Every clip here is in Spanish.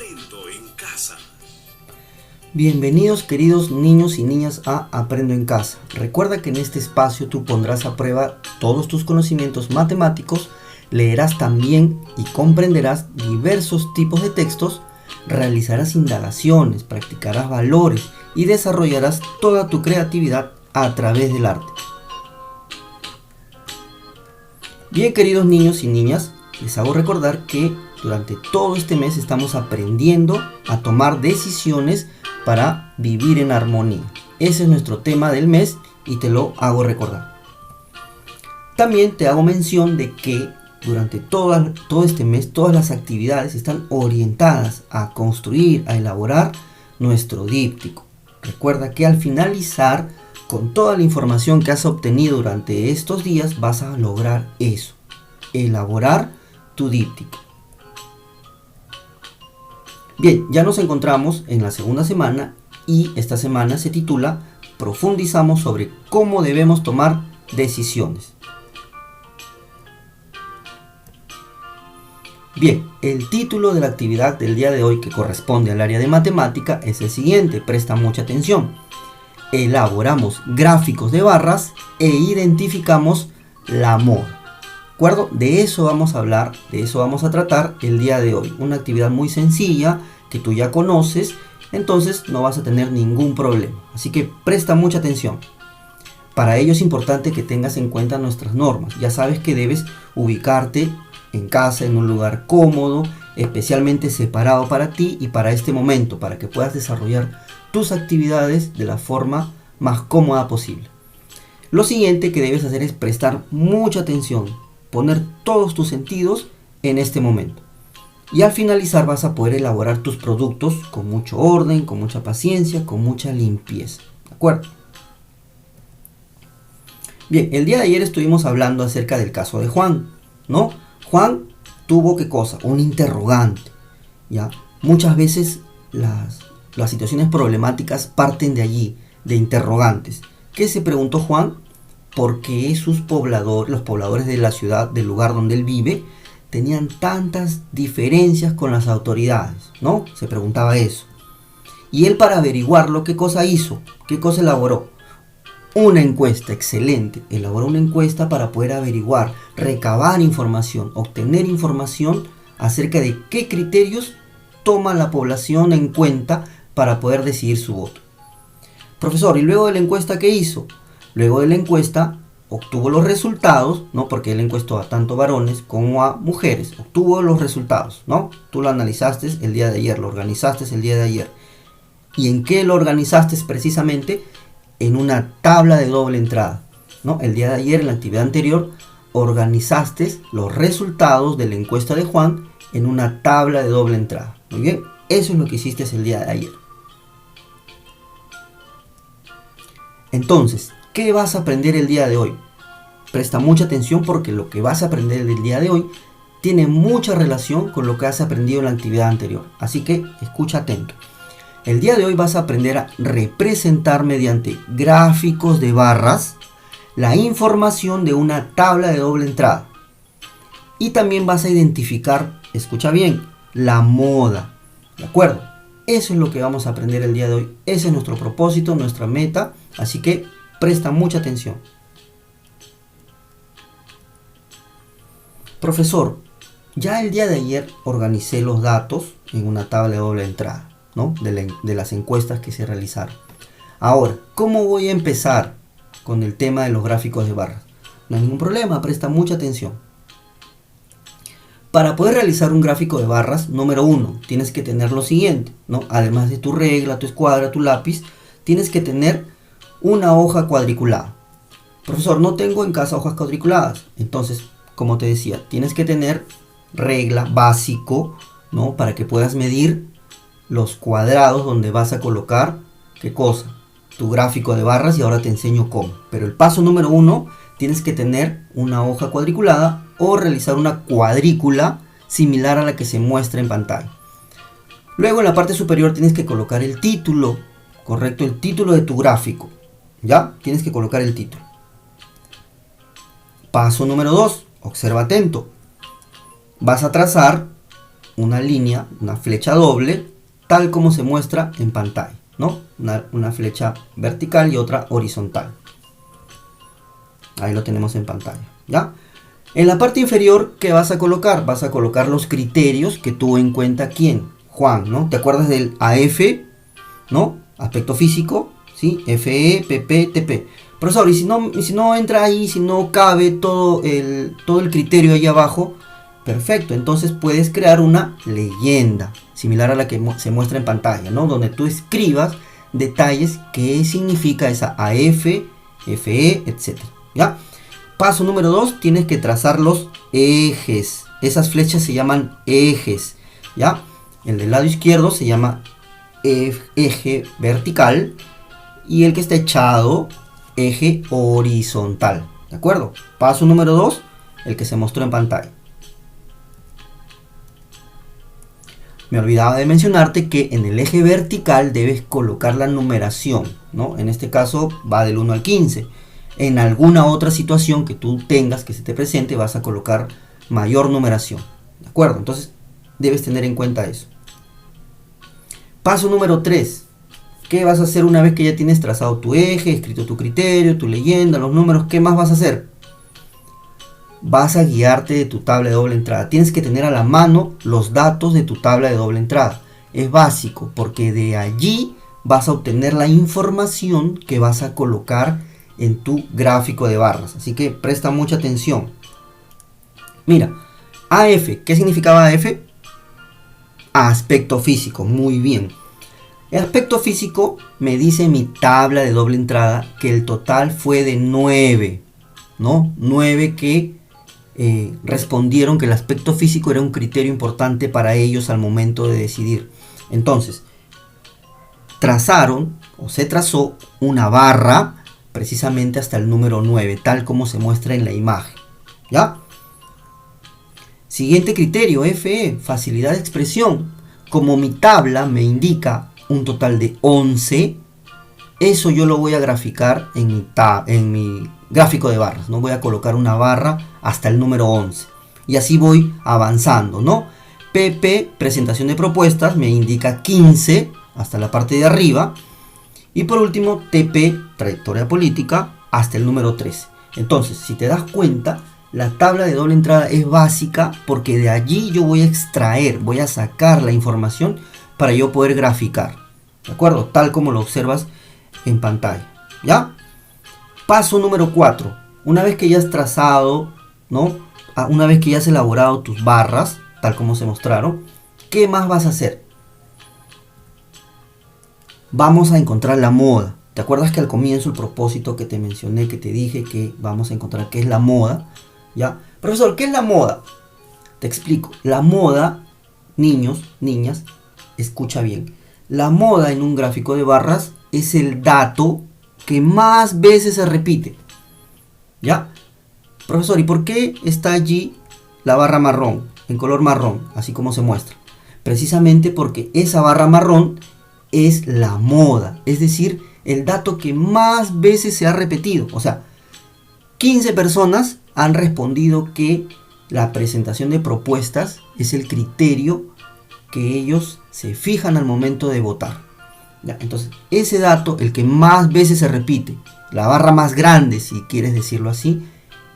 Aprendo en casa. Bienvenidos queridos niños y niñas a Aprendo en casa. Recuerda que en este espacio tú pondrás a prueba todos tus conocimientos matemáticos, leerás también y comprenderás diversos tipos de textos, realizarás indagaciones, practicarás valores y desarrollarás toda tu creatividad a través del arte. Bien queridos niños y niñas, les hago recordar que durante todo este mes estamos aprendiendo a tomar decisiones para vivir en armonía. Ese es nuestro tema del mes y te lo hago recordar. También te hago mención de que durante todo este mes todas las actividades están orientadas a construir, a elaborar nuestro díptico. Recuerda que al finalizar, con toda la información que has obtenido durante estos días, vas a lograr eso, elaborar tu díptico. Bien, ya nos encontramos en la segunda semana y esta semana se titula Profundizamos sobre cómo debemos tomar decisiones. Bien, el título de la actividad del día de hoy que corresponde al área de matemática es el siguiente, presta mucha atención. Elaboramos gráficos de barras e identificamos la moda. ¿De acuerdo? De eso vamos a hablar, de eso vamos a tratar el día de hoy. Una actividad muy sencilla que tú ya conoces, entonces no vas a tener ningún problema. Así que presta mucha atención. Para ello es importante que tengas en cuenta nuestras normas. Ya sabes que debes ubicarte en casa, en un lugar cómodo, especialmente separado para ti y para este momento, para que puedas desarrollar tus actividades de la forma más cómoda posible. Lo siguiente que debes hacer es prestar mucha atención, poner todos tus sentidos en este momento. Y al finalizar vas a poder elaborar tus productos con mucho orden, con mucha paciencia, con mucha limpieza. ¿De acuerdo? Bien, el día de ayer estuvimos hablando acerca del caso de Juan, ¿no? Juan tuvo, ¿qué cosa? Un interrogante, ¿ya? Muchas veces las situaciones problemáticas parten de allí, de interrogantes. ¿Qué se preguntó Juan? ¿Por qué los pobladores de la ciudad, del lugar donde él vive, tenían tantas diferencias con las autoridades? ¿No? Se preguntaba eso. Y él, para averiguarlo, ¿qué cosa hizo? ¿Qué cosa elaboró? Una encuesta, excelente. Elaboró una encuesta para poder averiguar, recabar información, obtener información acerca de qué criterios toma la población en cuenta para poder decidir su voto. Profesor, ¿y luego de la encuesta qué hizo? Luego de la encuesta obtuvo los resultados, ¿no? Porque él encuestó a tanto varones como a mujeres. Obtuvo los resultados, ¿no? Tú lo analizaste el día de ayer, lo organizaste el día de ayer. ¿Y en qué lo organizaste precisamente? En una tabla de doble entrada, ¿no? El día de ayer, en la actividad anterior, organizaste los resultados de la encuesta de Juan en una tabla de doble entrada. Muy bien, eso es lo que hiciste el día de ayer. Entonces, ¿qué vas a aprender el día de hoy? Presta mucha atención porque lo que vas a aprender el día de hoy tiene mucha relación con lo que has aprendido en la actividad anterior. Así que escucha atento. El día de hoy vas a aprender a representar mediante gráficos de barras la información de una tabla de doble entrada. Y también vas a identificar, escucha bien, la moda. ¿De acuerdo? Eso es lo que vamos a aprender el día de hoy. Ese es nuestro propósito, nuestra meta. Así que presta mucha atención. Profesor, ya el día de ayer organicé los datos en una tabla de doble entrada, ¿no? de las encuestas que se realizaron. Ahora, ¿cómo voy a empezar con el tema de los gráficos de barras? No hay ningún problema, presta mucha atención. Para poder realizar un gráfico de barras, número 1, tienes que tener lo siguiente, ¿no? Además de tu regla, tu escuadra, tu lápiz, tienes que tener una hoja cuadriculada. Profesor, no tengo en casa hojas cuadriculadas. Entonces, como te decía, tienes que tener regla básico, ¿no? Para que puedas medir los cuadrados donde vas a colocar, ¿qué cosa? Tu gráfico de barras, y ahora te enseño cómo. Pero el paso número 1, tienes que tener una hoja cuadriculada o realizar una cuadrícula similar a la que se muestra en pantalla. Luego en la parte superior tienes que colocar el título, correcto, el título de tu gráfico. ¿Ya? Tienes que colocar el título. Paso número 2, observa atento. Vas a trazar una línea, una flecha doble, tal como se muestra en pantalla, ¿no? Una flecha vertical y otra horizontal. Ahí lo tenemos en pantalla, ¿ya? En la parte inferior, ¿qué vas a colocar? Vas a colocar los criterios que tuvo en cuenta ¿quién? Juan, ¿no? ¿Te acuerdas del AF, ¿no? Aspecto físico, ¿sí? FE, PP, TP. Profesor, y si no entra ahí, si no cabe todo el criterio ahí abajo, perfecto, entonces puedes crear una leyenda, similar a la que se muestra en pantalla, ¿no? Donde tú escribas detalles, qué significa esa AF, FE, etc. ¿Ya? Paso número 2, tienes que trazar los ejes. Esas flechas se llaman ejes, ¿ya? El del lado izquierdo se llama eje vertical y el que está echado, eje horizontal, ¿de acuerdo? Paso número 2, el que se mostró en pantalla. Me olvidaba de mencionarte que en el eje vertical debes colocar la numeración, ¿no? En este caso va del 1 al 15. En alguna otra situación que tú tengas, que se te presente, vas a colocar mayor numeración, ¿de acuerdo? Entonces debes tener en cuenta eso. Paso número 3. ¿Qué vas a hacer una vez que ya tienes trazado tu eje, escrito tu criterio, tu leyenda, los números? ¿Qué más vas a hacer? Vas a guiarte de tu tabla de doble entrada. Tienes que tener a la mano los datos de tu tabla de doble entrada. Es básico porque de allí vas a obtener la información que vas a colocar en tu gráfico de barras. Así que presta mucha atención. Mira, AF, ¿qué significaba AF? Aspecto físico, muy bien. El aspecto físico me dice mi tabla de doble entrada que el total fue de 9, ¿no? 9 que respondieron que el aspecto físico era un criterio importante para ellos al momento de decidir. Entonces, trazaron o se trazó una barra precisamente hasta el número 9, tal como se muestra en la imagen, ¿ya? Siguiente criterio, FE, facilidad de expresión. Como mi tabla me indica un total de 11, eso yo lo voy a graficar en mi gráfico de barras, ¿no? Voy a colocar una barra hasta el número 11 y así voy avanzando, ¿no? PP, presentación de propuestas, me indica 15 hasta la parte de arriba y por último TP, trayectoria política, hasta el número 13. Entonces, si te das cuenta, la tabla de doble entrada es básica porque de allí yo voy a extraer, voy a sacar la información para yo poder graficar, ¿de acuerdo? Tal como lo observas en pantalla, ¿ya? Paso número 4. Una vez que ya has trazado, ¿no? Una vez que ya has elaborado tus barras, tal como se mostraron, ¿qué más vas a hacer? Vamos a encontrar la moda. ¿Te acuerdas que al comienzo el propósito que te mencioné, que te dije que vamos a encontrar qué es la moda? ¿Ya? Profesor, ¿qué es la moda? Te explico. La moda, niños, niñas, escucha bien. La moda en un gráfico de barras es el dato que más veces se repite. ¿Ya? Profesor, ¿y por qué está allí la barra marrón, en color marrón, así como se muestra? Precisamente porque esa barra marrón es la moda, es decir, el dato que más veces se ha repetido. O sea, 15 personas han respondido que la presentación de propuestas es el criterio que ellos se fijan al momento de votar. ¿Ya? Entonces, ese dato, el que más veces se repite, la barra más grande, si quieres decirlo así,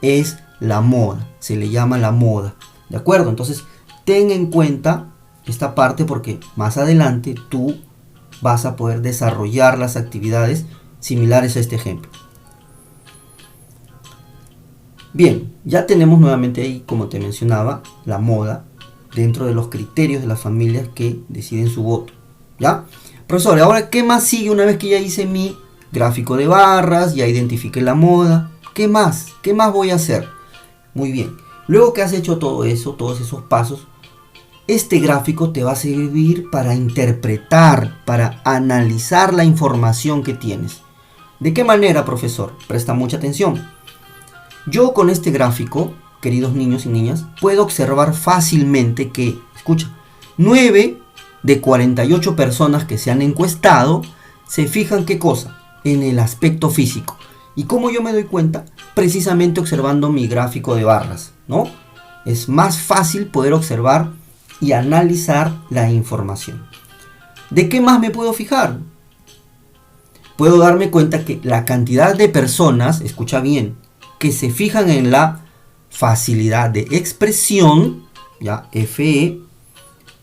es la moda. Se le llama la moda. ¿De acuerdo? Entonces, ten en cuenta esta parte porque más adelante tú vas a poder desarrollar las actividades similares a este ejemplo. Bien, ya tenemos nuevamente ahí, como te mencionaba, la moda dentro de los criterios de las familias que deciden su voto. ¿Ya? Profesor, ahora, ¿qué más sigue una vez que ya hice mi gráfico de barras, ya identifiqué la moda? ¿Qué más? ¿Qué más voy a hacer? Muy bien. Luego que has hecho todo eso, todos esos pasos, este gráfico te va a servir para interpretar, para analizar la información que tienes. ¿De qué manera, profesor? Presta mucha atención. Yo con este gráfico, queridos niños y niñas, puedo observar fácilmente que, escucha, 9 de 48 personas que se han encuestado se fijan ¿qué cosa? En el aspecto físico. ¿Y cómo yo me doy cuenta? Precisamente observando mi gráfico de barras, ¿no? Es más fácil poder observar y analizar la información. ¿De qué más me puedo fijar? Puedo darme cuenta que la cantidad de personas, escucha bien, que se fijan en la facilidad de expresión, ya, FE,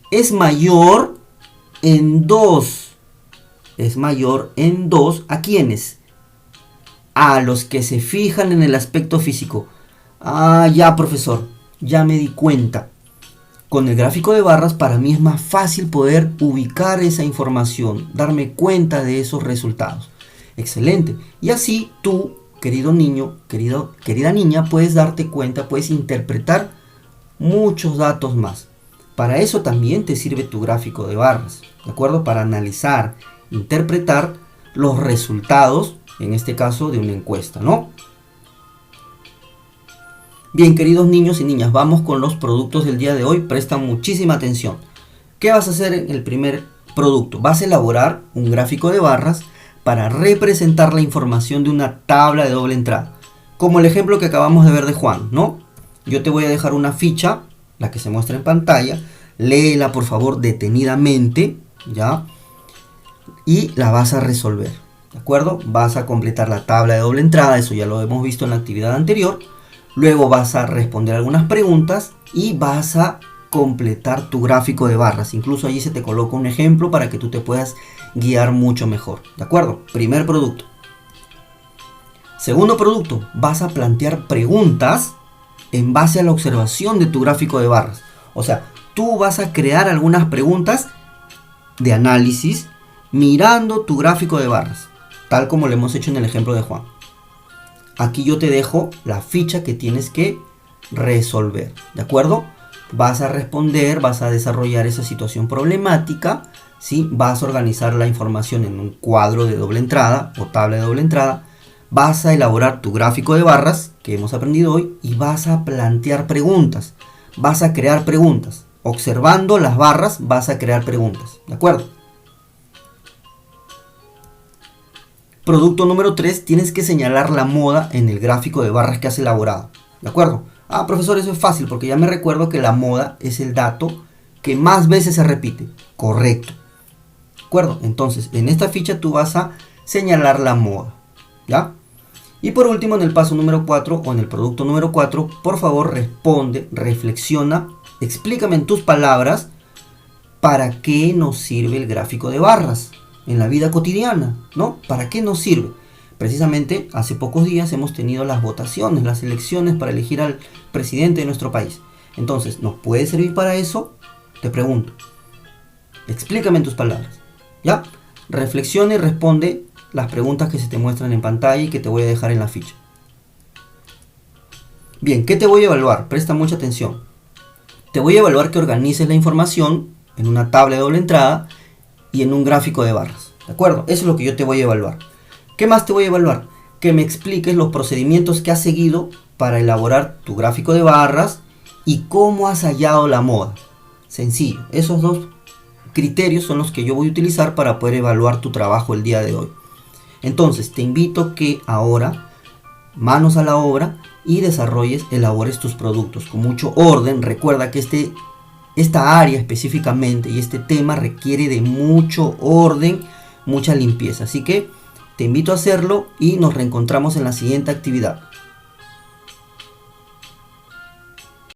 es mayor en 2. Es mayor en 2 ¿a quiénes? A los que se fijan en el aspecto físico. Ah, ya, profesor, ya me di cuenta. Con el gráfico de barras para mí es más fácil poder ubicar esa información, darme cuenta de esos resultados. Excelente. Y así tú, querido niño, querida niña, puedes darte cuenta, puedes interpretar muchos datos más. Para eso también te sirve tu gráfico de barras, ¿de acuerdo? Para analizar, interpretar los resultados, en este caso de una encuesta, ¿no? Bien, queridos niños y niñas, vamos con los productos del día de hoy. Presta muchísima atención. ¿Qué vas a hacer en el primer producto? Vas a elaborar un gráfico de barras para representar la información de una tabla de doble entrada. Como el ejemplo que acabamos de ver de Juan, ¿no? Yo te voy a dejar una ficha, la que se muestra en pantalla. Léela, por favor, detenidamente, ¿ya? Y la vas a resolver, ¿de acuerdo? Vas a completar la tabla de doble entrada, eso ya lo hemos visto en la actividad anterior. Luego vas a responder algunas preguntas y vas a completar tu gráfico de barras. Incluso allí se te coloca un ejemplo para que tú te puedas guiar mucho mejor. ¿De acuerdo? Primer producto. Segundo producto, vas a plantear preguntas en base a la observación de tu gráfico de barras. O sea, tú vas a crear algunas preguntas de análisis mirando tu gráfico de barras, tal como lo hemos hecho en el ejemplo de Juan. Aquí yo te dejo la ficha que tienes que resolver, ¿de acuerdo? Vas a responder, vas a desarrollar esa situación problemática, ¿sí? Vas a organizar la información en un cuadro de doble entrada o tabla de doble entrada, vas a elaborar tu gráfico de barras que hemos aprendido hoy y vas a plantear preguntas, vas a crear preguntas. Observando las barras vas a crear preguntas, ¿de acuerdo? Producto número 3, tienes que señalar la moda en el gráfico de barras que has elaborado, ¿de acuerdo? Ah, profesor, eso es fácil porque ya me recuerdo que la moda es el dato que más veces se repite. Correcto. ¿De acuerdo? Entonces, en esta ficha tú vas a señalar la moda, ¿ya? Y por último, en el paso número 4 o en el producto número 4, por favor responde, reflexiona, explícame en tus palabras para qué nos sirve el gráfico de barras en la vida cotidiana, ¿no? ¿Para qué nos sirve? Precisamente hace pocos días hemos tenido las votaciones, las elecciones para elegir al presidente de nuestro país. Entonces, ¿nos puede servir para eso? Te pregunto. Explícame en tus palabras, ¿ya? Reflexiona y responde las preguntas que se te muestran en pantalla y que te voy a dejar en la ficha. Bien, ¿qué te voy a evaluar? Presta mucha atención. Te voy a evaluar que organices la información en una tabla de doble entrada y en un gráfico de barras, ¿de acuerdo? Eso es lo que yo te voy a evaluar. ¿Qué más te voy a evaluar? Que me expliques los procedimientos que has seguido para elaborar tu gráfico de barras y cómo has hallado la moda. Sencillo, esos dos criterios son los que yo voy a utilizar para poder evaluar tu trabajo el día de hoy. Entonces, te invito que ahora, manos a la obra y elabores tus productos con mucho orden. Recuerda que esta área específicamente y este tema requiere de mucho orden, mucha limpieza. Así que te invito a hacerlo y nos reencontramos en la siguiente actividad.